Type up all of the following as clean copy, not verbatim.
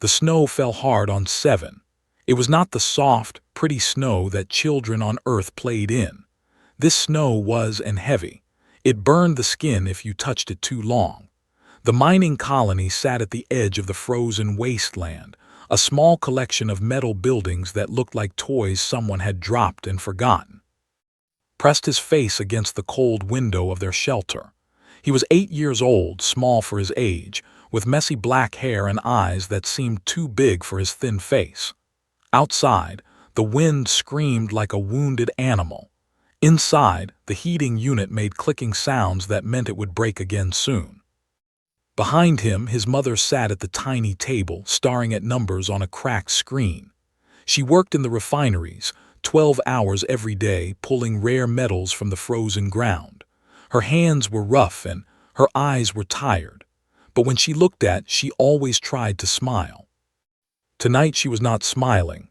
The snow fell hard on 7. It was not the soft, pretty snow that children on Earth played in. This snow was and heavy. It burned the skin if you touched it too long. The mining colony sat at the edge of the frozen wasteland, a small collection of metal buildings that looked like toys someone had dropped and forgotten. Pressed his face against the cold window of their shelter. He was 8 years old, small for his age, with messy black hair and eyes that seemed too big for his thin face. Outside, the wind screamed like a wounded animal. Inside, the heating unit made clicking sounds that meant it would break again soon. Behind him, his mother sat at the tiny table, staring at numbers on a cracked screen. She worked in the refineries, 12 hours every day, pulling rare metals from the frozen ground. Her hands were rough and her eyes were tired, but when she looked at, she always tried to smile. Tonight she was not smiling.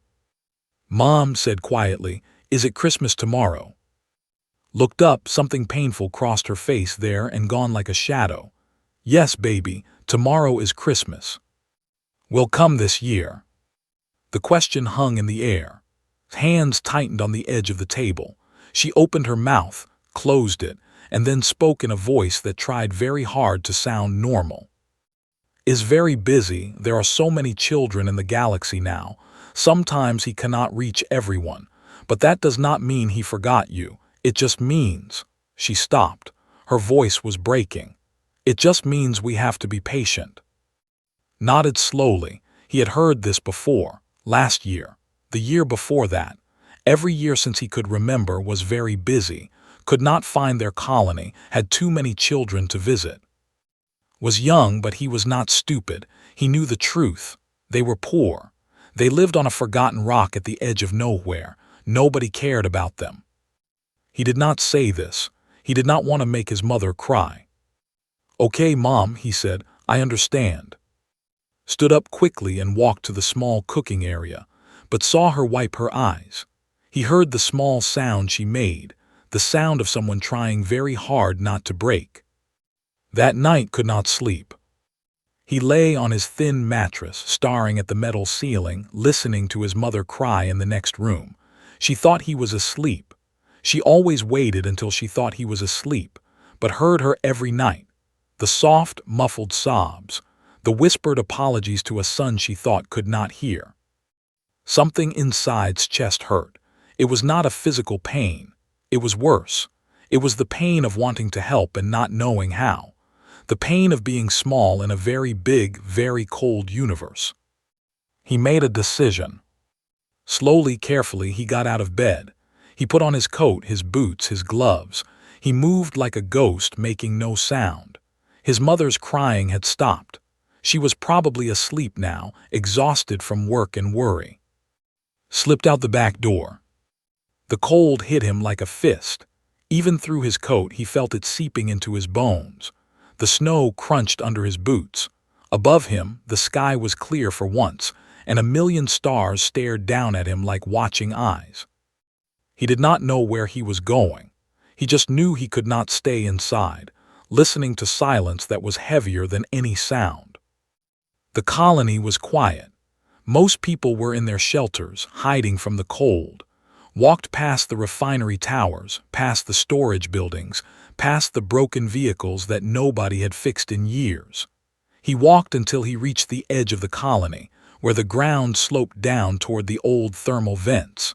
"Mom," said quietly, "is it Christmas tomorrow?" Looked up, something painful crossed her face there and gone like a shadow. "Yes, baby, tomorrow is Christmas." "Will come this year?" The question hung in the air. Hands tightened on the edge of the table. She opened her mouth, closed it, and then spoke in a voice that tried very hard to sound normal. "Is very busy. There are so many children in the galaxy now. Sometimes he cannot reach everyone. But that does not mean he forgot you. It just means—" She stopped. Her voice was breaking. "It just means we have to be patient." Nodded slowly. He had heard this before. Last year. The year before that. Every year since he could remember was very busy. Could not find their colony. Had too many children to visit. Was young, but he was not stupid. He knew the truth. They were poor. They lived on a forgotten rock at the edge of nowhere. Nobody cared about them. He did not say this. He did not want to make his mother cry. "Okay, Mom," he said, "I understand." Stood up quickly and walked to the small cooking area, but saw her wipe her eyes. He heard the small sound she made, the sound of someone trying very hard not to break. That night could not sleep. He lay on his thin mattress, staring at the metal ceiling, listening to his mother cry in the next room. She thought he was asleep. She always waited until she thought he was asleep, but heard her every night. The soft, muffled sobs, the whispered apologies to a son she thought could not hear. Something inside's chest hurt. It was not a physical pain. It was worse. It was the pain of wanting to help and not knowing how. The pain of being small in a very big, very cold universe. He made a decision. Slowly, carefully, he got out of bed. He put on his coat, his boots, his gloves. He moved like a ghost, making no sound. His mother's crying had stopped. She was probably asleep now, exhausted from work and worry. Slipped out the back door. The cold hit him like a fist. Even through his coat, he felt it seeping into his bones. The snow crunched under his boots. Above him, the sky was clear for once, and a million stars stared down at him like watching eyes. He did not know where he was going. He just knew he could not stay inside, listening to silence that was heavier than any sound. The colony was quiet. Most people were in their shelters, hiding from the cold. Walked past the refinery towers, past the storage buildings, past the broken vehicles that nobody had fixed in years. He walked until he reached the edge of the colony, where the ground sloped down toward the old thermal vents.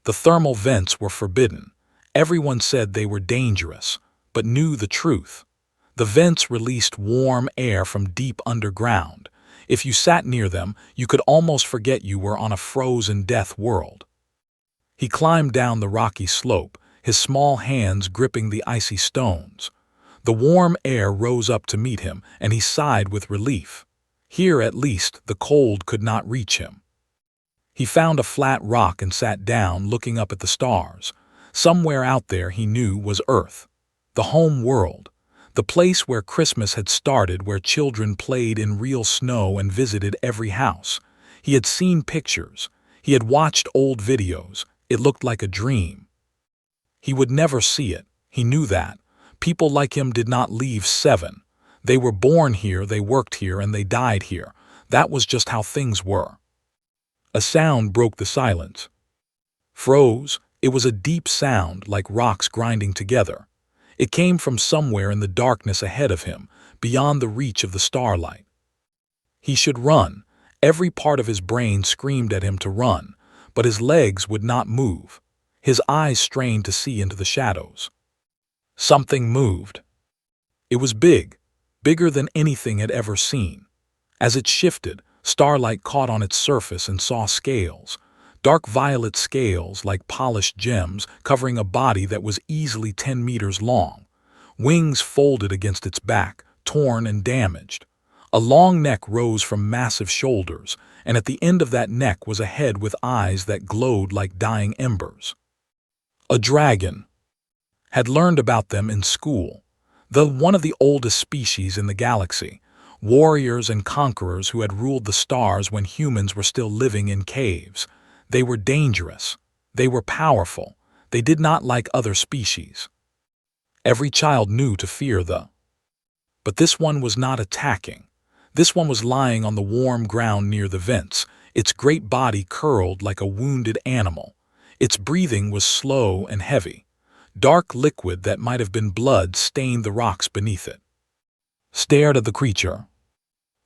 The thermal vents were forbidden. Everyone said they were dangerous, but knew the truth. The vents released warm air from deep underground. If you sat near them, you could almost forget you were on a frozen death world. He climbed down the rocky slope, his small hands gripping the icy stones. The warm air rose up to meet him, and he sighed with relief. Here, at least, the cold could not reach him. He found a flat rock and sat down, looking up at the stars. Somewhere out there, he knew, was Earth. The home world. The place where Christmas had started, where children played in real snow and visited every house. He had seen pictures. He had watched old videos. It looked like a dream. He would never see it. He knew that. People like him did not leave 7. They were born here, they worked here, and they died here. That was just how things were. A sound broke the silence. Froze. It was a deep sound, like rocks grinding together. It came from somewhere in the darkness ahead of him, beyond the reach of the starlight. He should run. Every part of his brain screamed at him to run, but his legs would not move. His eyes strained to see into the shadows. Something moved. It was big, bigger than anything had ever seen. As it shifted, starlight caught on its surface and saw scales, dark violet scales like polished gems covering a body that was easily 10 meters long. Wings folded against its back, torn and damaged. A long neck rose from massive shoulders, and at the end of that neck was a head with eyes that glowed like dying embers. A dragon. Had learned about them in school. One of the oldest species in the galaxy, warriors and conquerors who had ruled the stars when humans were still living in caves. They were dangerous. They were powerful. They did not like other species. Every child knew to fear the. But this one was not attacking. This one was lying on the warm ground near the vents, its great body curled like a wounded animal. Its breathing was slow and heavy. Dark liquid that might have been blood stained the rocks beneath it. Stared at the creature.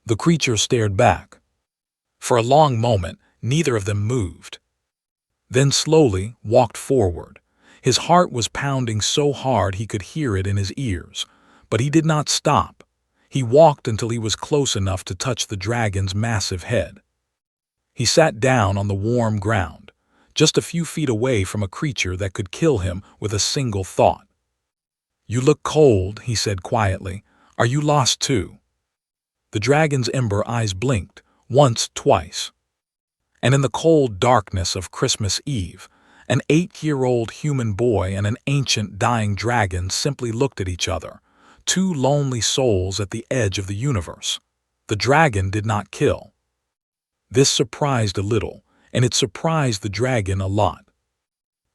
The creature stared back. For a long moment, neither of them moved. Then slowly walked forward. His heart was pounding so hard he could hear it in his ears, but he did not stop. He walked until he was close enough to touch the dragon's massive head. He sat down on the warm ground, just a few feet away from a creature that could kill him with a single thought. "You look cold," he said quietly. "Are you lost too?" The dragon's ember eyes blinked, once, twice. And in the cold darkness of Christmas Eve, an 8-year-old human boy and an ancient dying dragon simply looked at each other, two lonely souls at the edge of the universe. The dragon did not kill. This surprised a little, and it surprised the dragon a lot.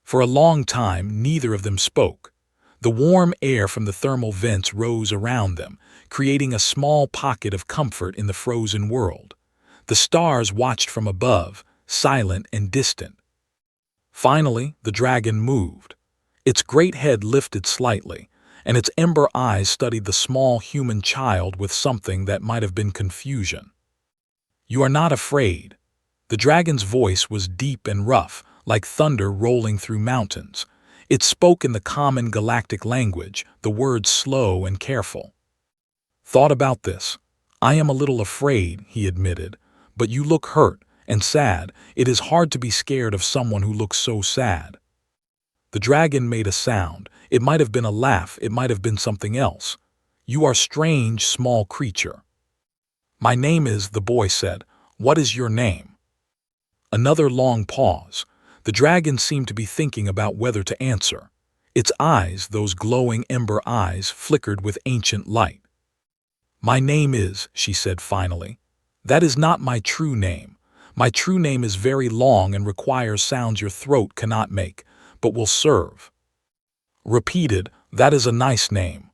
For a long time, neither of them spoke. The warm air from the thermal vents rose around them, creating a small pocket of comfort in the frozen world. The stars watched from above, silent and distant. Finally, the dragon moved. Its great head lifted slightly, and its ember eyes studied the small human child with something that might have been confusion. "You are not afraid." The dragon's voice was deep and rough, like thunder rolling through mountains. It spoke in the common galactic language, the words slow and careful. "Thought about this. I am a little afraid," he admitted, "but you look hurt and sad. It is hard to be scared of someone who looks so sad." The dragon made a sound. It might have been a laugh, it might have been something else. "You are strange, small creature." "My name is," the boy said. "What is your name?" Another long pause. The dragon seemed to be thinking about whether to answer. Its eyes, those glowing ember eyes, flickered with ancient light. "My name is," she said finally. "That is not my true name. My true name is very long and requires sounds your throat cannot make, but will serve." Repeated, "That is a nice name."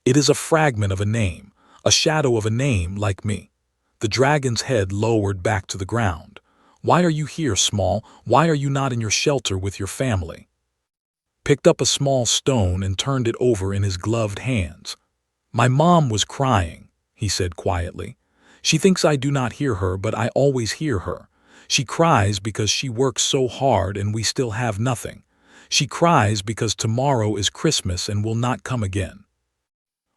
"It is a fragment of a name, a shadow of a name like me." The dragon's head lowered back to the ground. "Why are you here, small? Why are you not in your shelter with your family?" Picked up a small stone and turned it over in his gloved hands. "My mom was crying," he said quietly. "She thinks I do not hear her, but I always hear her. She cries because she works so hard and we still have nothing. She cries because tomorrow is Christmas and will not come again."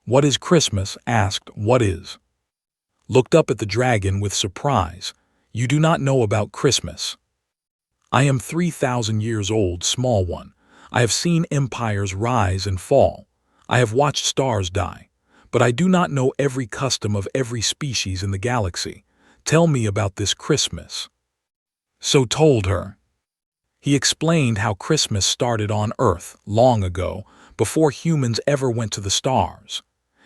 "What is Christmas?" asked. "What is?" Looked up at the dragon with surprise. "You do not know about Christmas." "I am 3,000 years old, small one. I have seen empires rise and fall. I have watched stars die. But I do not know every custom of every species in the galaxy. Tell me about this Christmas." So told her. He explained how Christmas started on Earth, long ago, before humans ever went to the stars.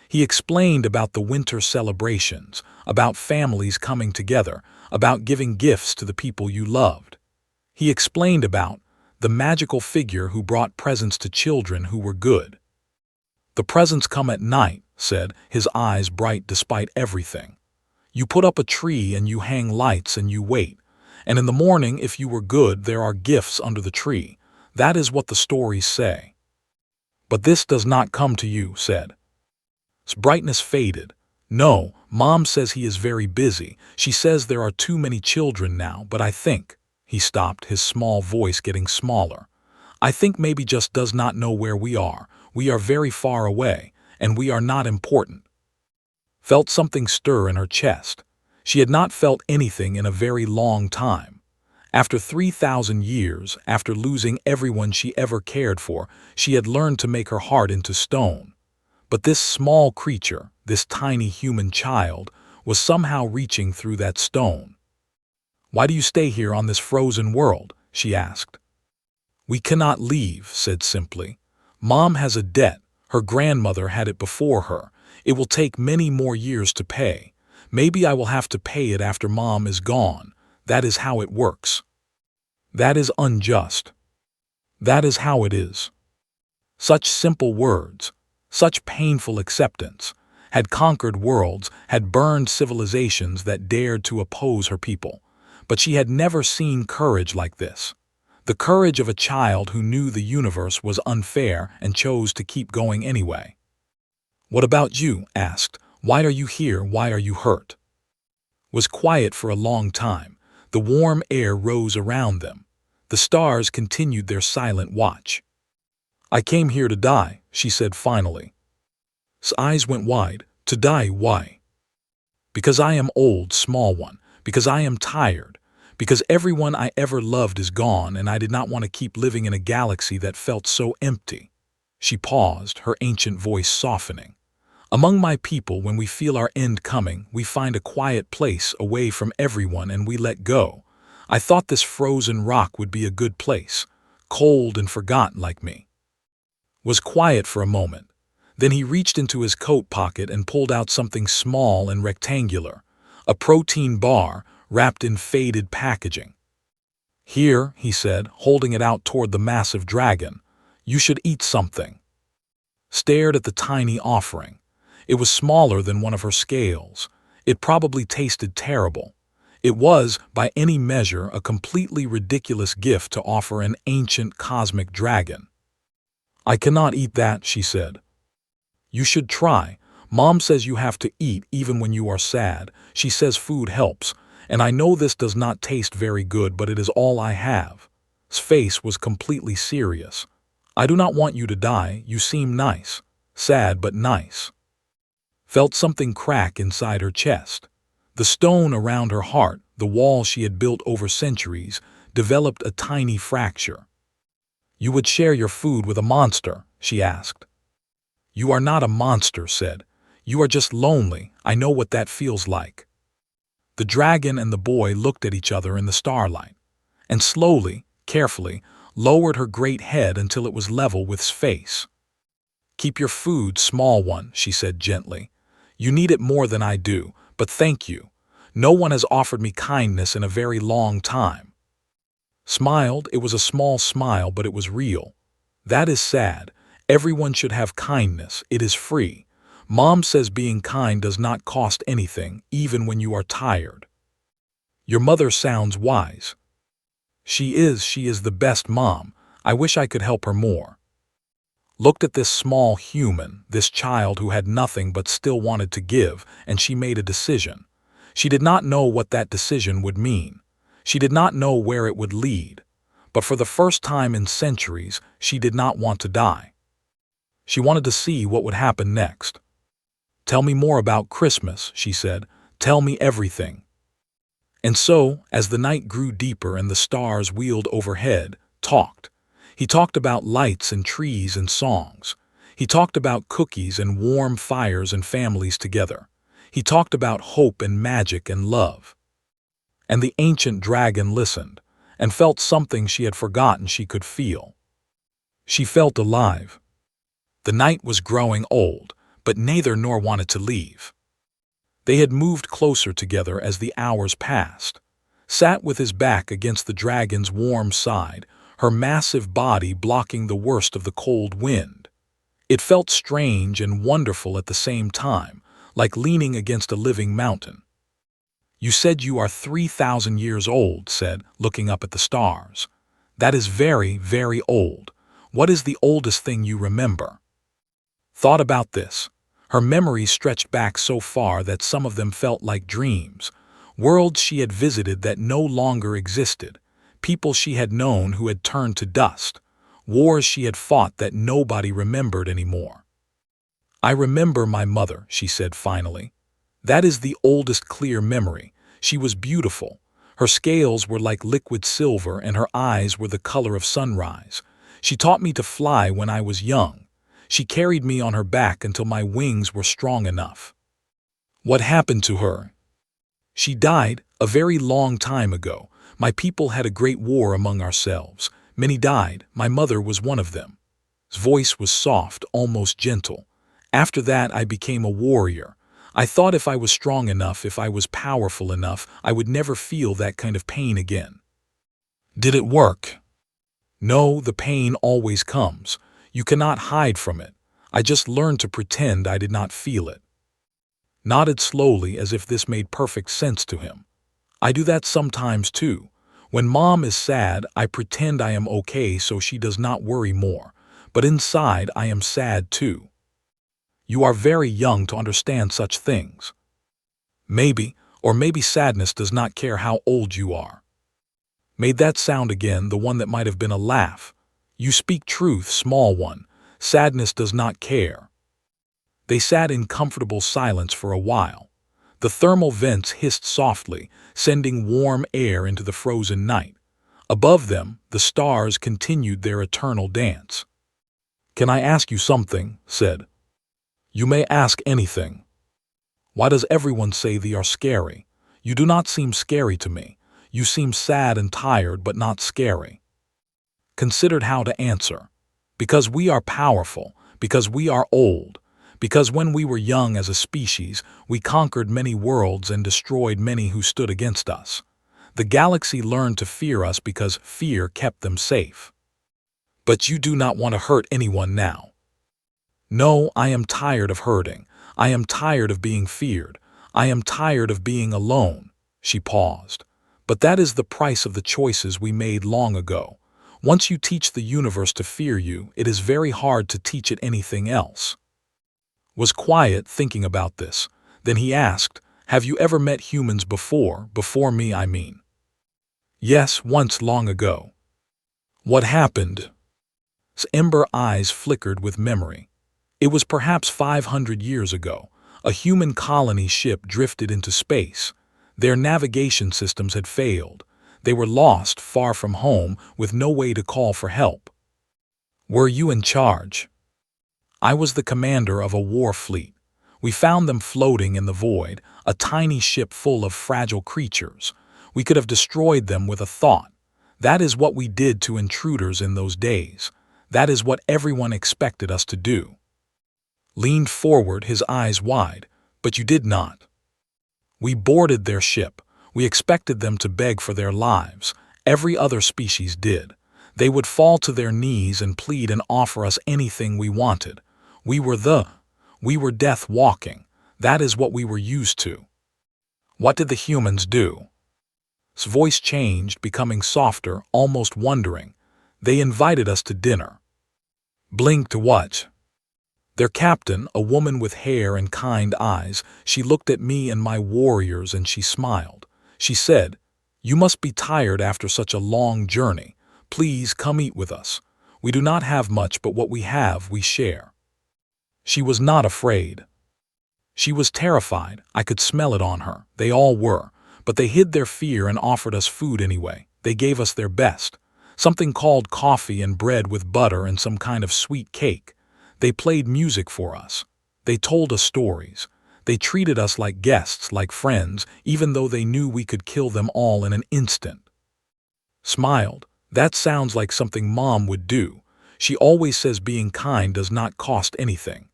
He explained about the winter celebrations, about families coming together, about giving gifts to the people you loved. He explained about the magical figure who brought presents to children who were good. "The presents come at night," said, his eyes bright despite everything. You put up a tree and you hang lights and you wait. And in the morning, if you were good, there are gifts under the tree. That is what the stories say. But this does not come to you, said. His brightness faded. No, Mom says he is very busy. She says there are too many children now, but I think, he stopped, his small voice getting smaller. I think maybe just does not know where we are. We are very far away, and we are not important. Felt something stir in her chest. She had not felt anything in a very long time. After 3,000 years, after losing everyone she ever cared for, she had learned to make her heart into stone. But this small creature, this tiny human child, was somehow reaching through that stone. Why do you stay here on this frozen world? She asked. We cannot leave, said simply. Mom has a debt. Her grandmother had it before her. It will take many more years to pay. Maybe I will have to pay it after Mom is gone. That is how it works. That is unjust. That is how it is. Such simple words, such painful acceptance, had conquered worlds, had burned civilizations that dared to oppose her people. But she had never seen courage like this. The courage of a child who knew the universe was unfair and chose to keep going anyway. What about you? Asked. Why are you here? Why are you hurt? Was quiet for a long time. The warm air rose around them. The stars continued their silent watch. I came here to die, she said finally. His eyes went wide. To die, why? Because I am old, small one. Because I am tired. Because everyone I ever loved is gone, and I did not want to keep living in a galaxy that felt so empty. She paused, her ancient voice softening. Among my people, when we feel our end coming, we find a quiet place away from everyone and we let go. I thought this frozen rock would be a good place, cold and forgotten like me. Was quiet for a moment. Then he reached into his coat pocket and pulled out something small and rectangular, a protein bar wrapped in faded packaging. Here, he said, holding it out toward the massive dragon, you should eat something. Stared at the tiny offering. It was smaller than one of her scales. It probably tasted terrible. It was, by any measure, a completely ridiculous gift to offer an ancient cosmic dragon. I cannot eat that, she said. You should try. Mom says you have to eat even when you are sad. She says food helps. And I know this does not taste very good, but it is all I have. His face was completely serious. I do not want you to die. You seem nice. Sad but nice. Felt something crack inside her chest. The stone around her heart, the wall she had built over centuries, developed a tiny fracture. You would share your food with a monster, she asked. You are not a monster, said. You are just lonely. I know what that feels like. The dragon and the boy looked at each other in the starlight, and slowly, carefully, lowered her great head until it was level with his face. Keep your food, small one, she said gently. You need it more than I do, but thank you. No one has offered me kindness in a very long time. Smiled, it was a small smile, but it was real. That is sad. Everyone should have kindness. It is free. Mom says being kind does not cost anything, even when you are tired. Your mother sounds wise. She is the best mom. I wish I could help her more. Looked at this small human, this child who had nothing but still wanted to give, and she made a decision. She did not know what that decision would mean. She did not know where it would lead. But for the first time in centuries, she did not want to die. She wanted to see what would happen next. Tell me more about Christmas, she said. Tell me everything. And so, as the night grew deeper and the stars wheeled overhead, he talked about lights and trees and songs. He talked about cookies and warm fires and families together. He talked about hope and magic and love. And the ancient dragon listened, and felt something she had forgotten she could feel. She felt alive. The night was growing old, but neither nor wanted to leave. They had moved closer together as the hours passed, sat with his back against the dragon's warm side, her massive body blocking the worst of the cold wind. It felt strange and wonderful at the same time, like leaning against a living mountain. You said you are 3,000 years old, said, looking up at the stars. That is very, very old. What is the oldest thing you remember? Thought about this. Her memories stretched back so far that some of them felt like dreams. Worlds she had visited that no longer existed. People she had known who had turned to dust. Wars she had fought that nobody remembered anymore. I remember my mother, she said finally. That is the oldest clear memory. She was beautiful. Her scales were like liquid silver and her eyes were the color of sunrise. She taught me to fly when I was young. She carried me on her back until my wings were strong enough. What happened to her? She died a very long time ago. My people had a great war among ourselves. Many died. My mother was one of them. His voice was soft, almost gentle. After that, I became a warrior. I thought if I was strong enough, if I was powerful enough, I would never feel that kind of pain again. Did it work? No, the pain always comes. You cannot hide from it. I just learned to pretend I did not feel it. Nodded slowly as if this made perfect sense to him. I do that sometimes too. When Mom is sad, I pretend I am okay so she does not worry more. But inside, I am sad too. You are very young to understand such things. Maybe, or maybe sadness does not care how old you are. Made that sound again, the one that might have been a laugh. You speak truth, small one. Sadness does not care. They sat in comfortable silence for a while. The thermal vents hissed softly, sending warm air into the frozen night. Above them, the stars continued their eternal dance. Can I ask you something? Said. You may ask anything. Why does everyone say they are scary? You do not seem scary to me. You seem sad and tired, but not scary. Considered how to answer. Because we are powerful, because we are old, because when we were young as a species, we conquered many worlds and destroyed many who stood against us. The galaxy learned to fear us because fear kept them safe. But you do not want to hurt anyone now. No, I am tired of hurting. I am tired of being feared. I am tired of being alone. She paused. But that is the price of the choices we made long ago. Once you teach the universe to fear you, it is very hard to teach it anything else. Was quiet, thinking about this. Then he asked, have you ever met humans before me I mean? Yes, once long ago. What happened? His ember eyes flickered with memory. It was perhaps 500 years ago. A human colony ship drifted into space. Their navigation systems had failed. They were lost, far from home, with no way to call for help. Were you in charge? I was the commander of a war fleet. We found them floating in the void, a tiny ship full of fragile creatures. We could have destroyed them with a thought. That is what we did to intruders in those days. That is what everyone expected us to do. Leaned forward, his eyes wide. But you did not. We boarded their ship. We expected them to beg for their lives. Every other species did. They would fall to their knees and plead and offer us anything we wanted. We were death walking. That is what we were used to. What did the humans do? His voice changed, becoming softer, almost wondering. They invited us to dinner. Blinked to what? Their captain, a woman with hair and kind eyes, she looked at me and my warriors and she smiled. She said, you must be tired after such a long journey. Please come eat with us. We do not have much, but what we have, we share. She was not afraid. She was terrified. I could smell it on her. They all were. But they hid their fear and offered us food anyway. They gave us their best. Something called coffee and bread with butter and some kind of sweet cake. They played music for us. They told us stories. They treated us like guests, like friends, even though they knew we could kill them all in an instant. Smiled. That sounds like something Mom would do. She always says being kind does not cost anything.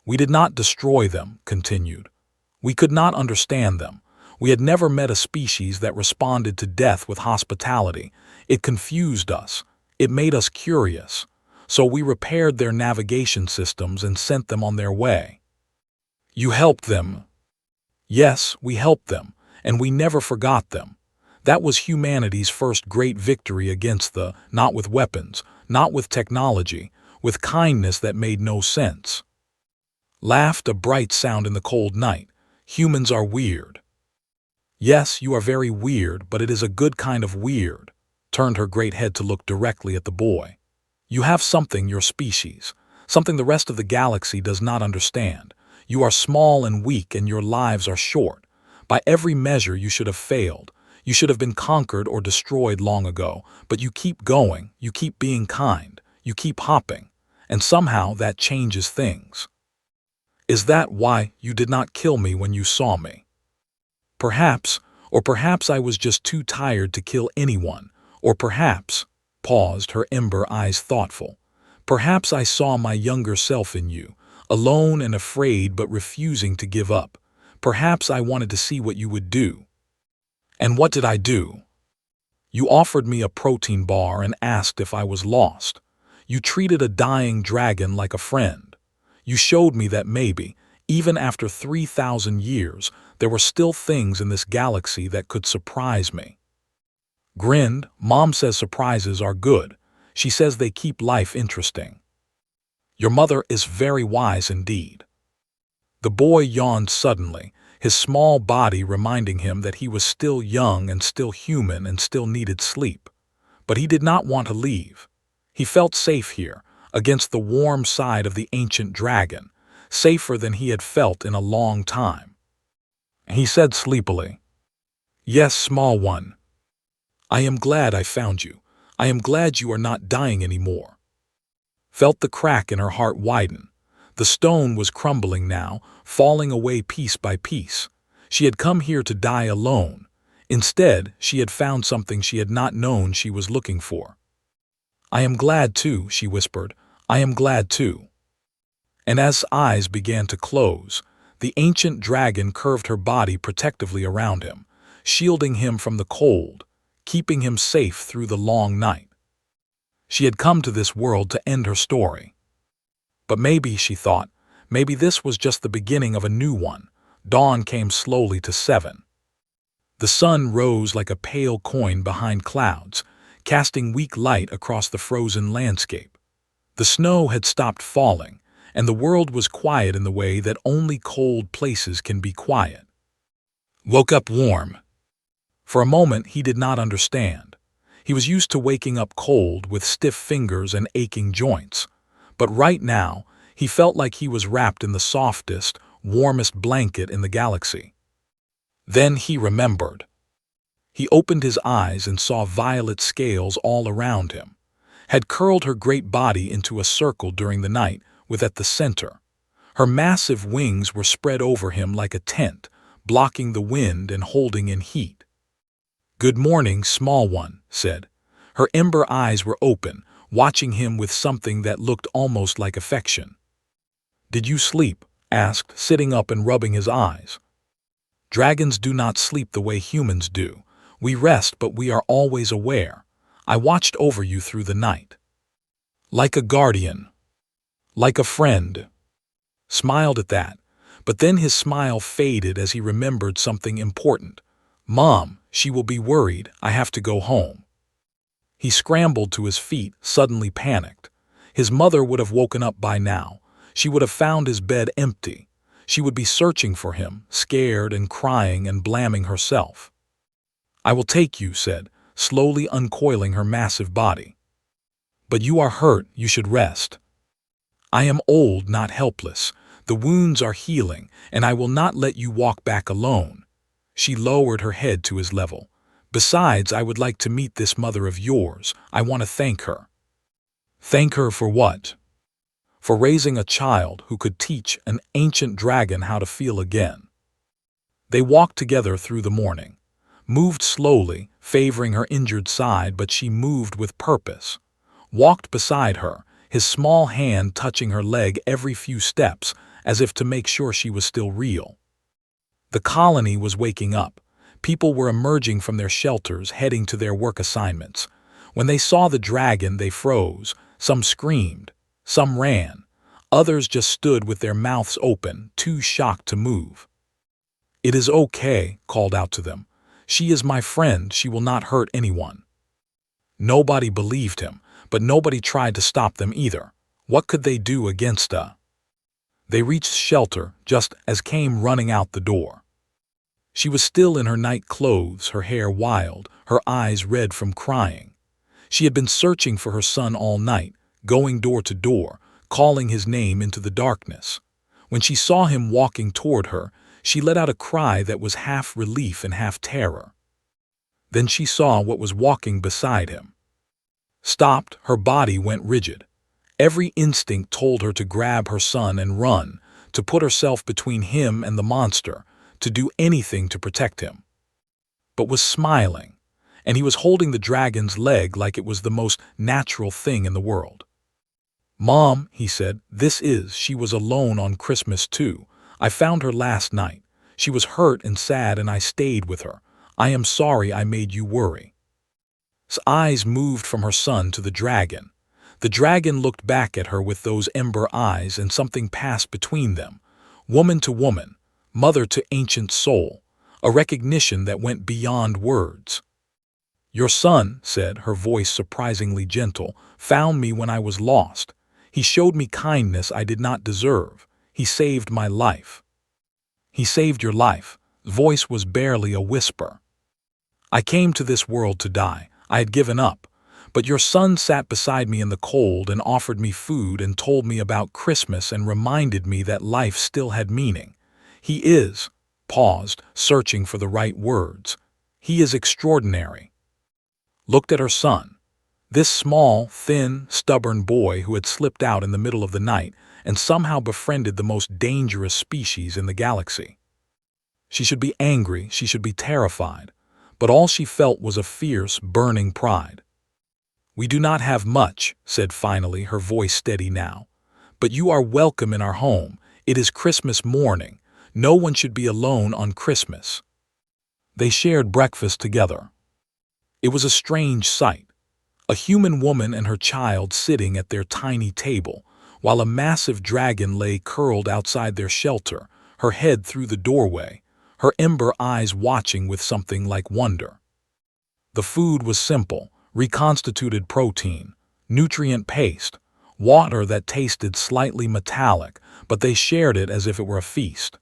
We did not destroy them, continued. We could not understand them. We had never met a species that responded to death with hospitality. It confused us. It made us curious. So we repaired their navigation systems and sent them on their way. You helped them. Yes, we helped them. and we never forgot them. That was humanity's first great victory against not with weapons, not with technology, with kindness that made no sense. Laughed a bright sound in the cold night. Humans are weird. Yes, you are very weird, but it is a good kind of weird. Turned her great head to look directly at the boy. You have something your species, something the rest of the galaxy does not understand. You are small and weak, and your lives are short. By every measure, you should have failed. You should have been conquered or destroyed long ago, but you keep going, you keep being kind, you keep hopping, and somehow that changes things. Is that why you did not kill me when you saw me? Perhaps, or perhaps I was just too tired to kill anyone, or perhaps, paused, her ember eyes thoughtful, perhaps I saw my younger self in you, alone and afraid but refusing to give up. Perhaps I wanted to see what you would do. And what did I do? You offered me a protein bar and asked if I was lost. You treated a dying dragon like a friend. You showed me that maybe, even after 3,000 years, there were still things in this galaxy that could surprise me. Grinned, Mom says surprises are good. She says they keep life interesting. Your mother is very wise indeed. The boy yawned suddenly, his small body reminding him that he was still young and still human and still needed sleep. But he did not want to leave. He felt safe here, against the warm side of the ancient dragon, safer than he had felt in a long time. He said sleepily, "Yes, small one. I am glad I found you. I am glad you are not dying anymore." Felt the crack in her heart widen. The stone was crumbling now, falling away piece by piece. She had come here to die alone. Instead, she had found something she had not known she was looking for. "I am glad too," she whispered. "I am glad too." And as eyes began to close, the ancient dragon curved her body protectively around him, shielding him from the cold, keeping him safe through the long night. She had come to this world to end her story. But maybe, she thought, maybe this was just the beginning of a new one. Dawn came slowly to 7. The sun rose like a pale coin behind clouds, casting weak light across the frozen landscape. The snow had stopped falling, and the world was quiet in the way that only cold places can be quiet. Woke up warm. For a moment he did not understand. He was used to waking up cold with stiff fingers and aching joints. But right now, he felt like he was wrapped in the softest, warmest blanket in the galaxy. Then he remembered. He opened his eyes and saw violet scales all around him. Had curled her great body into a circle during the night, with at the center. Her massive wings were spread over him like a tent, blocking the wind and holding in heat. "Good morning, small one," said. Her ember eyes were open, watching him with something that looked almost like affection. "Did you sleep?" asked, sitting up and rubbing his eyes. "Dragons do not sleep the way humans do. We rest, but we are always aware. I watched over you through the night. Like a guardian. Like a friend." Smiled at that, but then his smile faded as he remembered something important. "Mom, she will be worried. I have to go home." He scrambled to his feet, suddenly panicked. His mother would have woken up by now. She would have found his bed empty. She would be searching for him, scared and crying and blaming herself. "I will take you," said, slowly uncoiling her massive body. "But you are hurt. You should rest." "I am old, not helpless. The wounds are healing, and I will not let you walk back alone." She lowered her head to his level. "Besides, I would like to meet this mother of yours. I want to thank her." "Thank her for what?" "For raising a child who could teach an ancient dragon how to feel again." They walked together through the morning. Moved slowly, favoring her injured side, but she moved with purpose. Walked beside her, his small hand touching her leg every few steps, as if to make sure she was still real. The colony was waking up. People were emerging from their shelters, heading to their work assignments. When they saw the dragon, they froze. Some screamed. Some ran. Others just stood with their mouths open, too shocked to move. "It is okay," called out to them. "She is my friend, she will not hurt anyone." Nobody believed him, but nobody tried to stop them either. What could they do against a? They reached shelter just as came running out the door. She was still in her night clothes, her hair wild, her eyes red from crying. She had been searching for her son all night, going door to door, calling his name into the darkness. When she saw him walking toward her, she let out a cry that was half relief and half terror. Then she saw what was walking beside him. Stopped, her body went rigid. Every instinct told her to grab her son and run, to put herself between him and the monster, to do anything to protect him. But was smiling, and he was holding the dragon's leg like it was the most natural thing in the world. "Mom," he said, she was alone on Christmas too. I found her last night. She was hurt and sad and I stayed with her. I am sorry I made you worry." His eyes moved from her son to the dragon. The dragon looked back at her with those ember eyes, and something passed between them. Woman to woman, mother to ancient soul, a recognition that went beyond words. "Your son," said, her voice surprisingly gentle, "found me when I was lost. He showed me kindness I did not deserve. He saved my life." "He saved your life." The voice was barely a whisper. "I came to this world to die. I had given up. But your son sat beside me in the cold and offered me food and told me about Christmas and reminded me that life still had meaning. He is," paused, searching for the right words, "he is extraordinary." Looked at her son. This small, thin, stubborn boy who had slipped out in the middle of the night and somehow befriended the most dangerous species in the galaxy. She should be angry, she should be terrified, but all she felt was a fierce, burning pride. "We do not have much," said finally, her voice steady now, "but you are welcome in our home. It is Christmas morning. No one should be alone on Christmas." They shared breakfast together. It was a strange sight. A human woman and her child sitting at their tiny table, while a massive dragon lay curled outside their shelter, her head through the doorway, her ember eyes watching with something like wonder. The food was simple: reconstituted protein, nutrient paste, water that tasted slightly metallic, but they shared it as if it were a feast.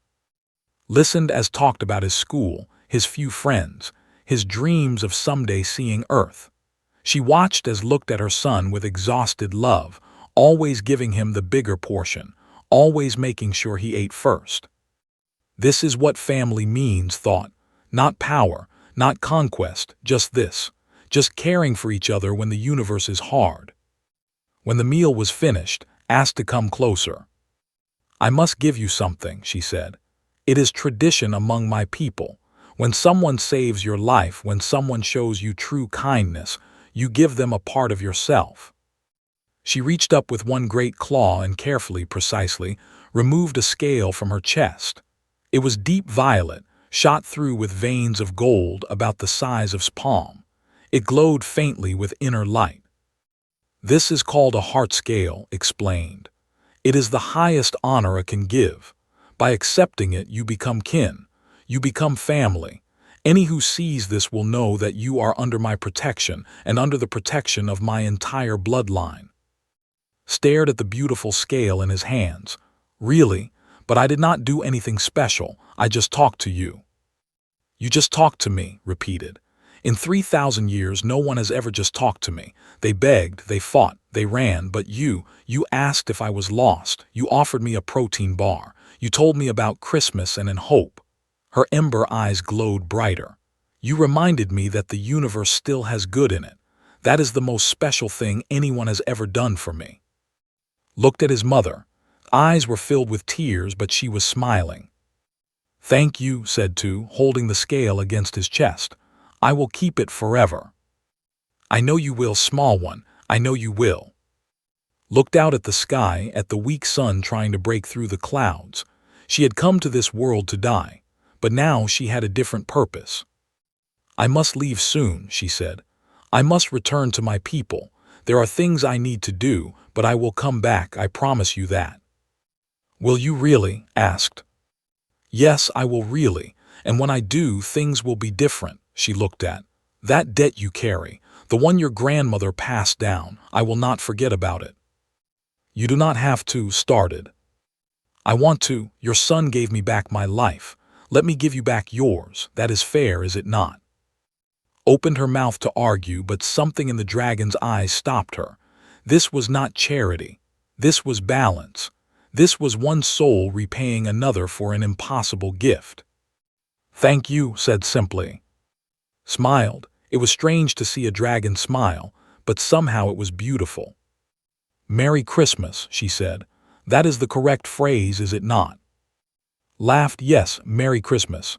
Listened as talked about his school, his few friends, his dreams of someday seeing Earth. She watched as looked at her son with exhausted love, always giving him the bigger portion, always making sure he ate first. This is what family means, thought. Not power, not conquest, just this. Just caring for each other when the universe is hard. When the meal was finished, asked to come closer. "I must give you something," she said. "It is tradition among my people. When someone saves your life, when someone shows you true kindness, you give them a part of yourself." She reached up with one great claw and carefully, precisely, removed a scale from her chest. It was deep violet, shot through with veins of gold about the size of his palm. It glowed faintly with inner light. "This is called a heart scale," explained. "It is the highest honor a can give. By accepting it, you become kin. You become family. Any who sees this will know that you are under my protection and under the protection of my entire bloodline." Stared at the beautiful scale in his hands. "Really? But I did not do anything special. I just talked to you." "You just talked to me," repeated. "In 3,000 years, no one has ever just talked to me. They begged, they fought, they ran, but you asked if I was lost. You offered me a protein bar. You told me about Christmas and in hope." Her ember eyes glowed brighter. "You reminded me that the universe still has good in it. That is the most special thing anyone has ever done for me." Looked at his mother. Eyes were filled with tears, but she was smiling. "Thank you," said Tu, holding the scale against his chest. "I will keep it forever." "I know you will, small one. I know you will." Looked out at the sky, at the weak sun trying to break through the clouds. She had come to this world to die, but now she had a different purpose. "I must leave soon," she said. "I must return to my people. There are things I need to do, but I will come back, I promise you that." "Will you really?" asked. "Yes, I will really, And when I do, things will be different, she looked at. That debt you carry, the one your grandmother passed down, I will not forget about it. You do not have to, started. I want to, your son gave me back my life. Let me give you back yours, that is fair, is it not? Opened her mouth to argue, but something in the dragon's eyes stopped her. This was not charity. This was balance. This was one soul repaying another for an impossible gift. Thank you, said simply. Smiled. It was strange to see a dragon smile, but somehow it was beautiful. Merry Christmas, she said. That is the correct phrase, is it not? Laughed, yes, Merry Christmas.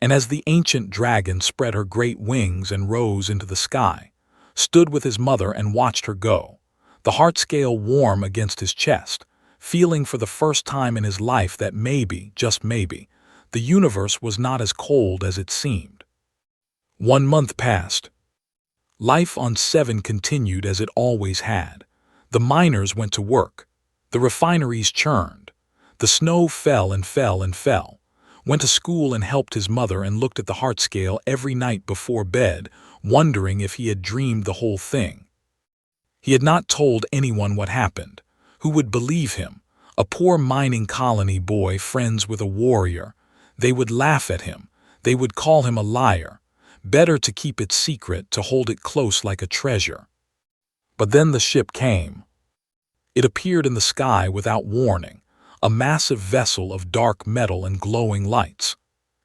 And as the ancient dragon spread her great wings and rose into the sky, stood with his mother and watched her go, the heart scale warm against his chest, feeling for the first time in his life that maybe, just maybe, the universe was not as cold as it seemed. 1 month passed. Life on 7 continued as it always had. The miners went to work. The refineries churned. The snow fell and fell and fell. Went to school and helped his mother and looked at the heart scale every night before bed, wondering if he had dreamed the whole thing. He had not told anyone what happened. Who would believe him? A poor mining colony boy, friends with a warrior. They would laugh at him. They would call him a liar. Better to keep it secret, to hold it close like a treasure. But then the ship came. It appeared in the sky without warning, a massive vessel of dark metal and glowing lights.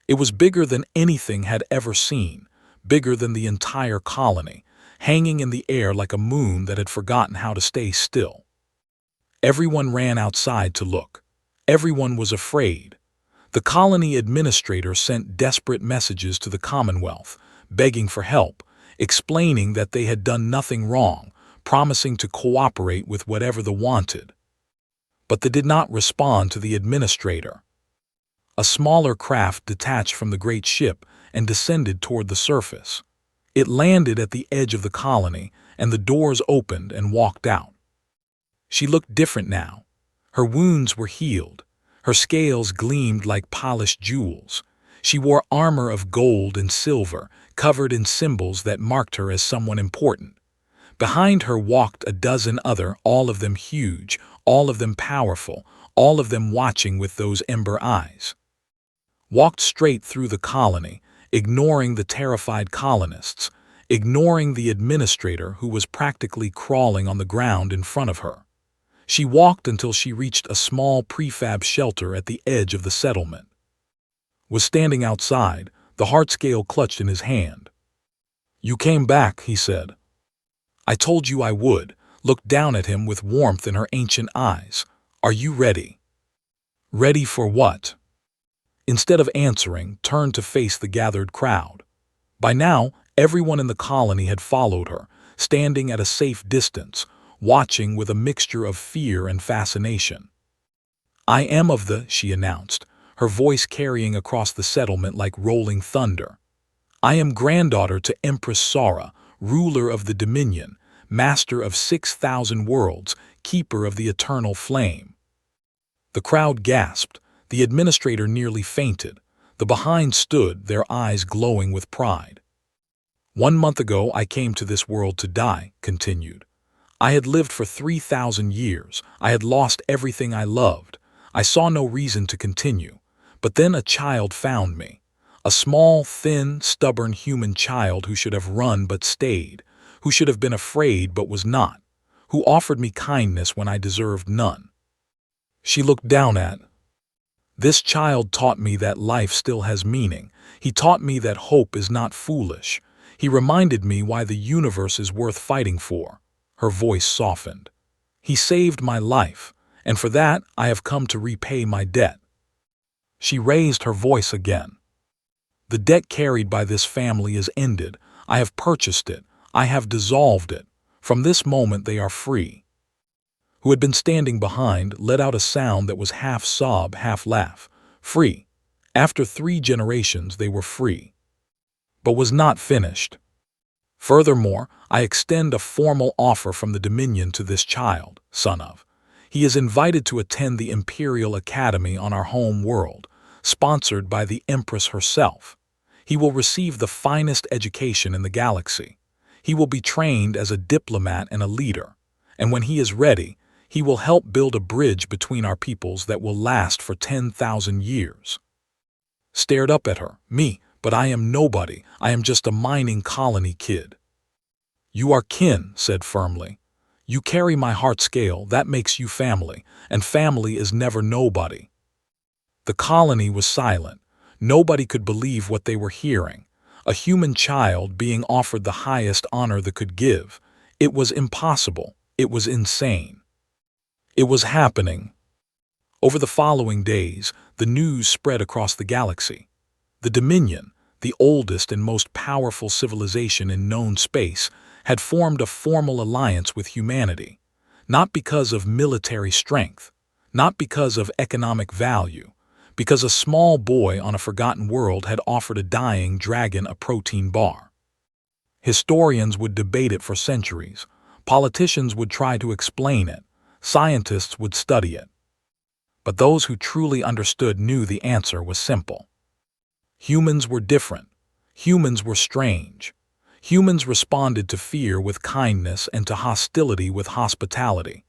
It was bigger than anything had ever seen, bigger than the entire colony, hanging in the air like a moon that had forgotten how to stay still. Everyone ran outside to look. Everyone was afraid. The colony administrator sent desperate messages to the Commonwealth, begging for help, explaining that they had done nothing wrong, promising to cooperate with whatever they wanted. But they did not respond to the administrator. A smaller craft detached from the great ship and descended toward the surface. It landed at the edge of the colony, and the doors opened and walked out. She looked different now. Her wounds were healed. Her scales gleamed like polished jewels. She wore armor of gold and silver, covered in symbols that marked her as someone important. Behind her walked a dozen other, all of them huge, all of them powerful, all of them watching with those ember eyes. Walked straight through the colony, ignoring the terrified colonists, ignoring the administrator who was practically crawling on the ground in front of her. She walked until she reached a small prefab shelter at the edge of the settlement. Was standing outside, the heart scale clutched in his hand. You came back, he said. I told you I would, looked down at him with warmth in her ancient eyes. Are you ready? Ready for what? Instead of answering, turned to face the gathered crowd. By now, everyone in the colony had followed her, standing at a safe distance, watching with a mixture of fear and fascination. I am of the, she announced, her voice carrying across the settlement like rolling thunder. I am granddaughter to Empress Sara, ruler of the Dominion, master of 6,000 worlds, keeper of the eternal flame. The crowd gasped. The administrator nearly fainted. The behind stood, their eyes glowing with pride. 1 month ago I came to this world to die, continued. I had lived for 3,000 years. I had lost everything I loved. I saw no reason to continue. But then a child found me. A small, thin, stubborn human child who should have run but stayed, who should have been afraid but was not, who offered me kindness when I deserved none. She looked down at. This child taught me that life still has meaning. He taught me that hope is not foolish. He reminded me why the universe is worth fighting for. Her voice softened. He saved my life, and for that I have come to repay my debt. She raised her voice again. The debt carried by this family is ended. I have purchased it. I have dissolved it. From this moment they are free. Who had been standing behind let out a sound that was half sob, half laugh. Free. After 3 generations they were free. But was not finished. Furthermore, I extend a formal offer from the Dominion to this child, son of. He is invited to attend the Imperial Academy on our home world, sponsored by the Empress herself. He will receive the finest education in the galaxy. He will be trained as a diplomat and a leader. And when he is ready, he will help build a bridge between our peoples that will last for 10,000 years. Stared up at her. Me, but I am nobody. I am just a mining colony kid. You are kin, said firmly. You carry my heart scale, that makes you family, and family is never nobody. The colony was silent. Nobody could believe what they were hearing. A human child being offered the highest honor they could give. It was impossible. It was insane. It was happening. Over the following days, the news spread across the galaxy. The Dominion, the oldest and most powerful civilization in known space, had formed a formal alliance with humanity, not because of military strength, not because of economic value, because a small boy on a forgotten world had offered a dying dragon a protein bar. Historians would debate it for centuries. Politicians would try to explain it. Scientists would study it. But those who truly understood knew the answer was simple. Humans were different. Humans were strange. Humans responded to fear with kindness and to hostility with hospitality.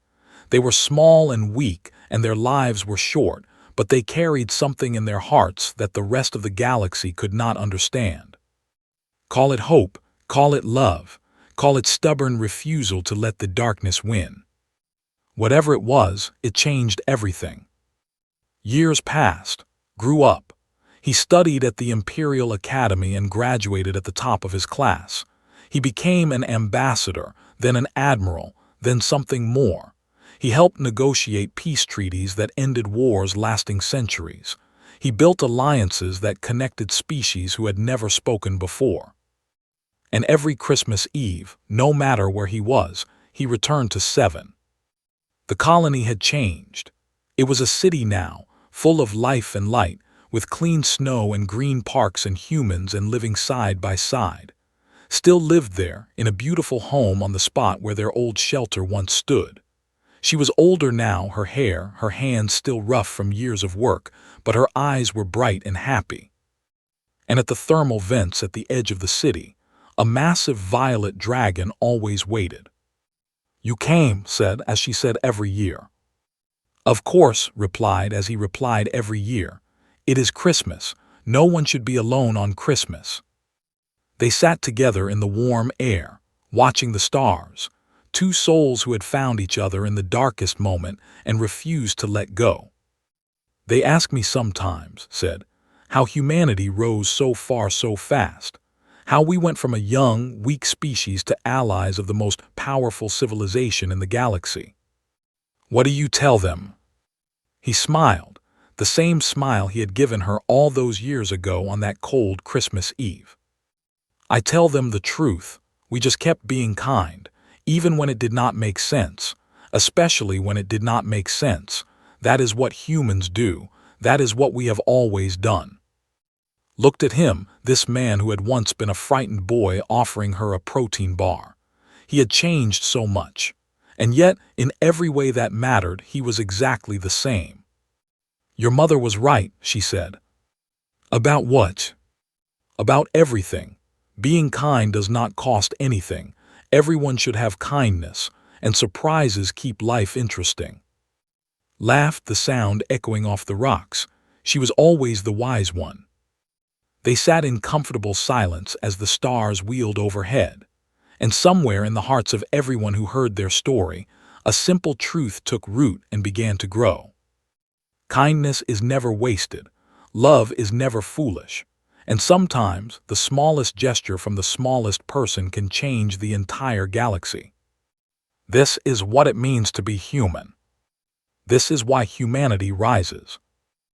They were small and weak, and their lives were short, but they carried something in their hearts that the rest of the galaxy could not understand. Call it hope, call it love, call it stubborn refusal to let the darkness win. Whatever it was, it changed everything. Years passed, grew up. He studied at the Imperial Academy and graduated at the top of his class. He became an ambassador, then an admiral, then something more. He helped negotiate peace treaties that ended wars lasting centuries. He built alliances that connected species who had never spoken before. And every Christmas Eve, no matter where he was, he returned to 7. The colony had changed. It was a city now, full of life and light, with clean snow and green parks and humans and living side by side. Still lived there, in a beautiful home on the spot where their old shelter once stood. She was older now, her hair, her hands still rough from years of work, but her eyes were bright and happy. And at the thermal vents at the edge of the city, a massive violet dragon always waited. You came, said, as she said every year. Of course, replied as he replied every year. It is Christmas. No one should be alone on Christmas. They sat together in the warm air, watching the stars, two souls who had found each other in the darkest moment and refused to let go. They ask me sometimes, said, how humanity rose so far so fast, how we went from a young, weak species to allies of the most powerful civilization in the galaxy. What do you tell them? He smiled, the same smile he had given her all those years ago on that cold Christmas Eve. I tell them the truth. We just kept being kind, even when it did not make sense, especially when it did not make sense. That is what humans do. That is what we have always done. Looked at him, this man who had once been a frightened boy offering her a protein bar. He had changed so much. And yet, in every way that mattered, he was exactly the same. Your mother was right, she said. About what? About everything. Being kind does not cost anything. Everyone should have kindness, and surprises keep life interesting. Laughed, the sound echoing off the rocks. She was always the wise one. They sat in comfortable silence as the stars wheeled overhead. And somewhere in the hearts of everyone who heard their story, a simple truth took root and began to grow. Kindness is never wasted. Love is never foolish. And sometimes, the smallest gesture from the smallest person can change the entire galaxy. This is what it means to be human. This is why humanity rises.